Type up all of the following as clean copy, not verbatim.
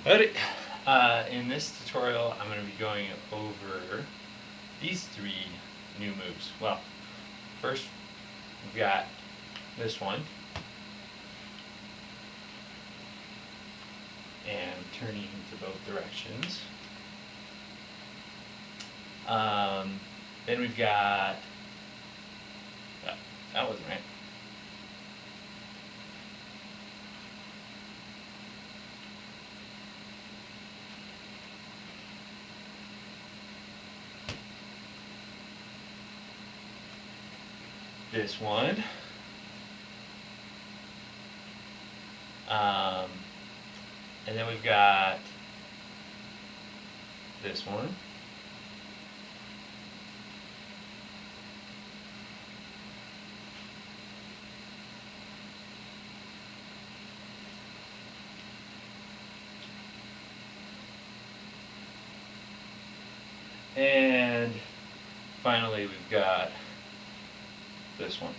Alright, in this tutorial I'm going to be going over these three new moves. Well, first we've got this one, and turning to both directions. Then we've got, that wasn't right. This one. And then we've got this one. And finally we've got this one.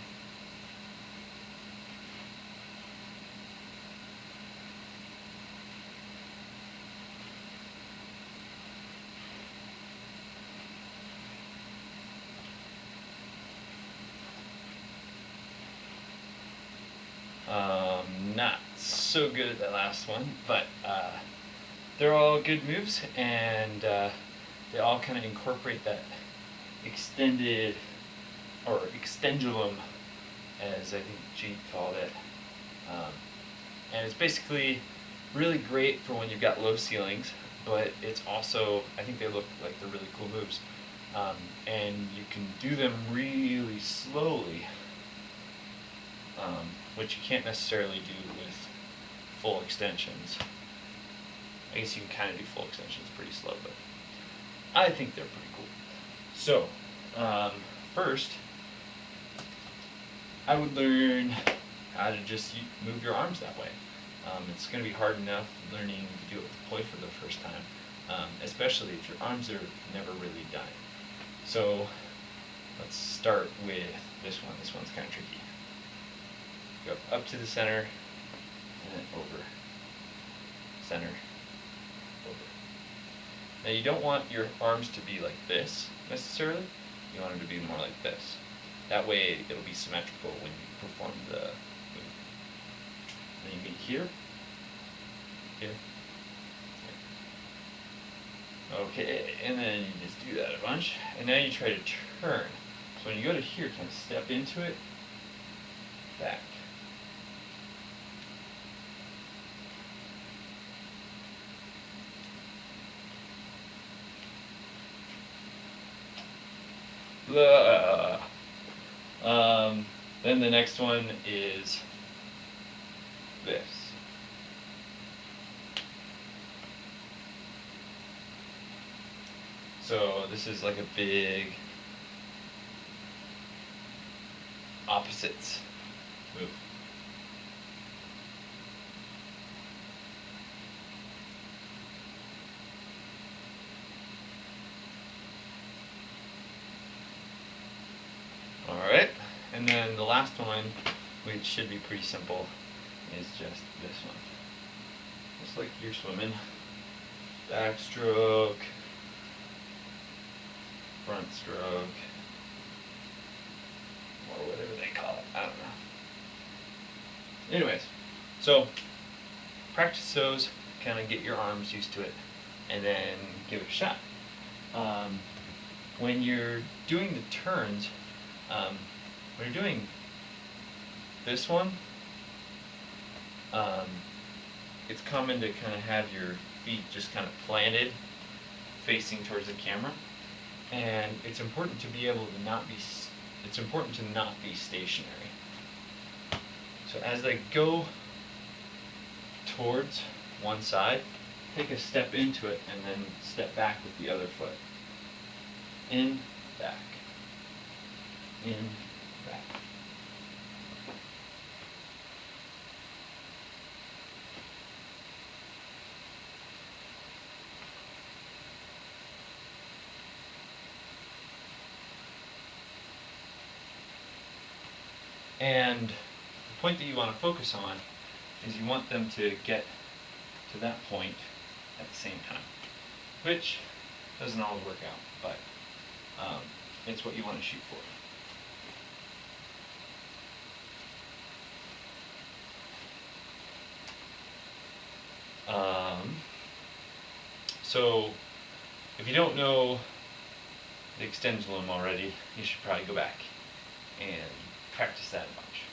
Not so good at that last one, but they're all good moves, and they all kind of incorporate that extended, or extendulum, as I think G called it. And it's basically really great for when you've got low ceilings, but it's also, I think they look like they're really cool moves. And you can do them really slowly, which you can't necessarily do with full extensions. I guess you can kind of do full extensions pretty slow, but I think they're pretty cool. So, first, I would learn how to just move your arms that way. It's going to be hard enough learning to do it with poi for the first time, especially if your arms are never really done. So, let's start with this one. This one's kind of tricky. Go up to the center, and then over. Center, over. Now you don't want your arms to be like this, necessarily. You want them to be more like this. That way it'll be symmetrical when you perform the move. Then you get here, here, here. Okay, and then you just do that a bunch. And now you try to turn. So when you go to here, kind of step into it, back. Then the next one is this. So this is like a big opposites move. Alright, and then the last one, which should be pretty simple, is just this one. Just like you're swimming. Backstroke, front stroke, or whatever they call it, I don't know. Anyways, so practice those, kind of get your arms used to it, and then give it a shot. When you're doing the turns, when you're doing this one, it's common to kind of have your feet just kind of planted facing towards the camera, and it's important to be able to not be stationary. So as I go towards one side, take a step into it and then step back with the other foot. In, back. In, back. And the point that you want to focus on is you want them to get to that point at the same time, which doesn't always work out, but it's what you want to shoot for. So if you don't know the Extendulum already, you should probably go back and practice that a bunch.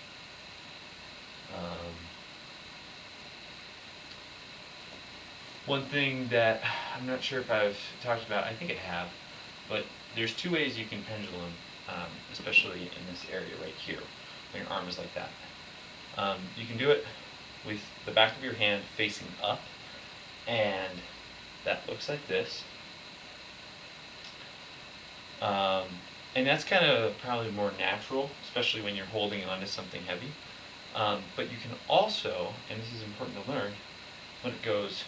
One thing that I'm not sure if I've talked about, I think I have, but there's two ways you can pendulum, especially in this area right here, when your arm is like that. You can do it with the back of your hand facing up, and that looks like this. And that's kind of probably more natural, especially when you're holding onto something heavy. But you can also, and this is important to learn, when it goes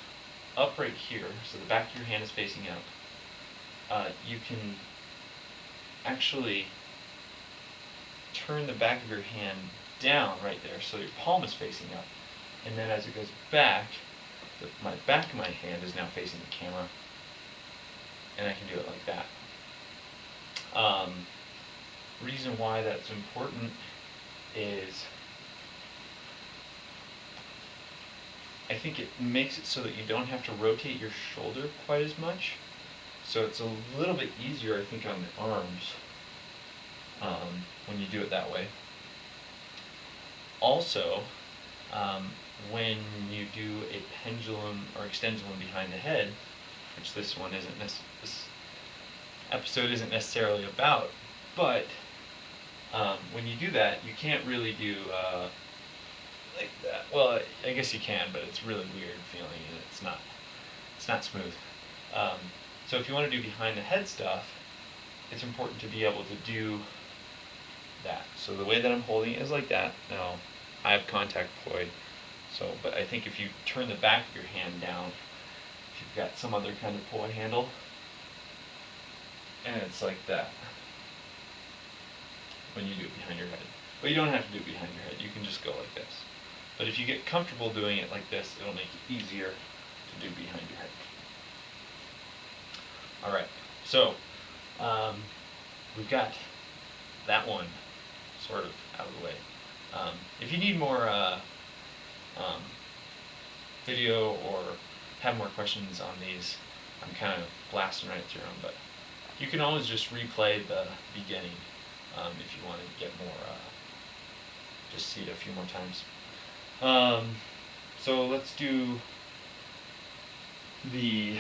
up right here, so the back of your hand is facing up, you can actually turn the back of your hand down right there, so your palm is facing up. And then as it goes back, my back of my hand is now facing the camera, and I can do it like that. Reason why that's important is I think it makes it so that you don't have to rotate your shoulder quite as much. So it's a little bit easier, I think, on the arms when you do it that way. Also, when you do a pendulum or extendulum behind the head, which this one isn't, this episode isn't necessarily about, but when you do that, you can't really do like that. Well, I guess you can, but it's really weird feeling, and it's not smooth. So if you want to do behind the head stuff, it's important to be able to do that. So the way that I'm holding it is like that. Now, I have contact poi, but I think if you turn the back of your hand down, if you've got some other kind of poi handle, and it's like that when you do it behind your head. But you don't have to do it behind your head, you can just go like this. But if you get comfortable doing it like this, it'll make it easier to do behind your head. Alright, so we've got that one sort of out of the way. If you need more video or have more questions on these, I'm kind of blasting right through them, but you can always just replay the beginning if you want to get more, just see it a few more times. So let's do the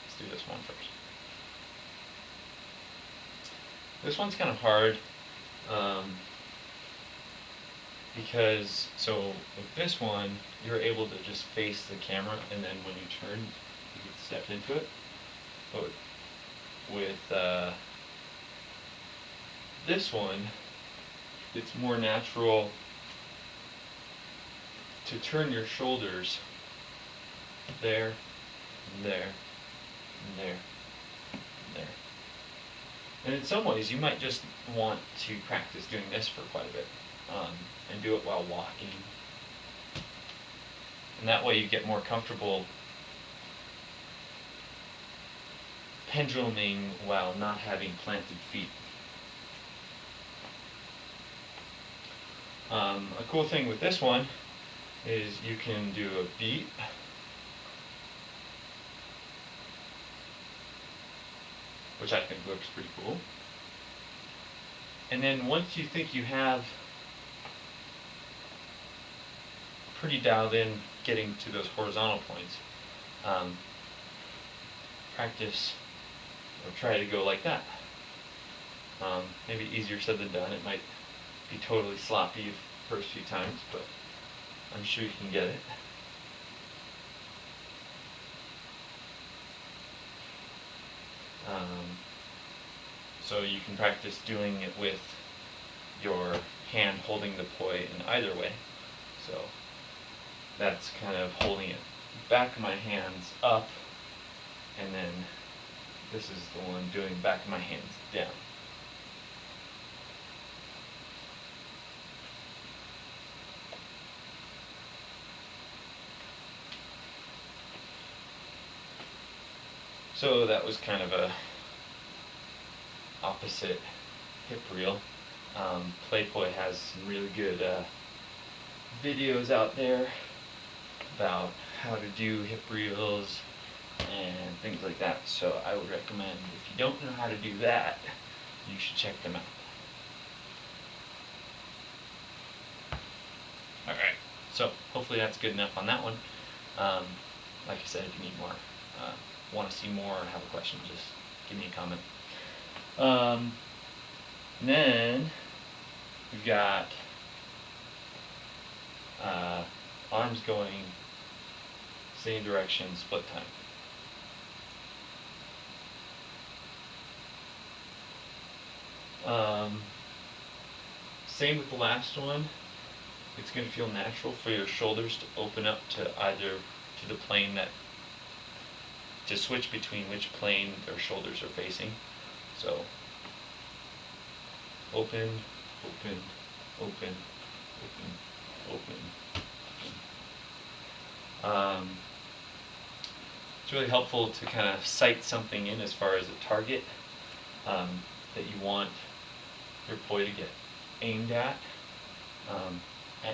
let's do this one first. This one's kind of hard because, so with this one, you're able to just face the camera, and then when you turn, you can step into it. But with this one, it's more natural to turn your shoulders there, and there, and there, and there. And in some ways, you might just want to practice doing this for quite a bit, and do it while walking. And that way you get more comfortable penduluming while not having planted feet. A cool thing with this one is you can do a beat, which I think looks pretty cool. And then once you think you have pretty dialed in getting to those horizontal points, practice or try to go like that. Maybe easier said than done. It might be totally sloppy the first few times, but I'm sure you can get it. So you can practice doing it with your hand holding the poi in either way. So that's kind of holding it back of my hands up, and then this is the one doing back of my hands down. So that was kind of a opposite hip reel. Playboy has some really good videos out there about how to do hip reels and things like that. So I would recommend, if you don't know how to do that, you should check them out. Alright, so hopefully that's good enough on that one. Like I said, if you need more, want to see more, or have a question, just give me a comment. Then we've got arms going same direction, split time. Same with the last one. It's going to feel natural for your shoulders to open up to either to the plane that, to switch between which plane their shoulders are facing. So open, open, open, open, open. It's really helpful to kind of sight something in as far as a target that you want your poi to get aimed at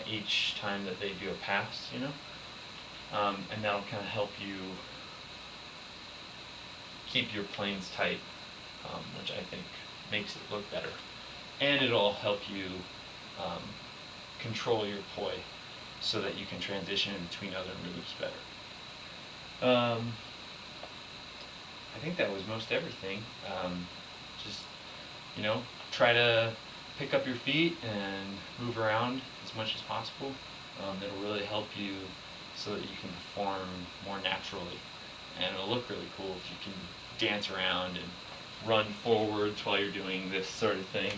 each time that they do a pass, you know, and that'll kind of help you keep your planes tight, which I think makes it look better, and it'll help you control your poi so that you can transition in between other moves better. I think that was most everything. Just, you know, try to pick up your feet and move around as much as possible. It'll really help you so that you can perform more naturally, and it'll look really cool if you can dance around and run forwards while you're doing this sort of thing.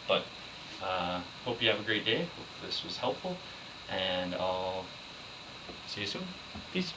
But hope you have a great day. Hope this was helpful, and I'll see you soon. Peace.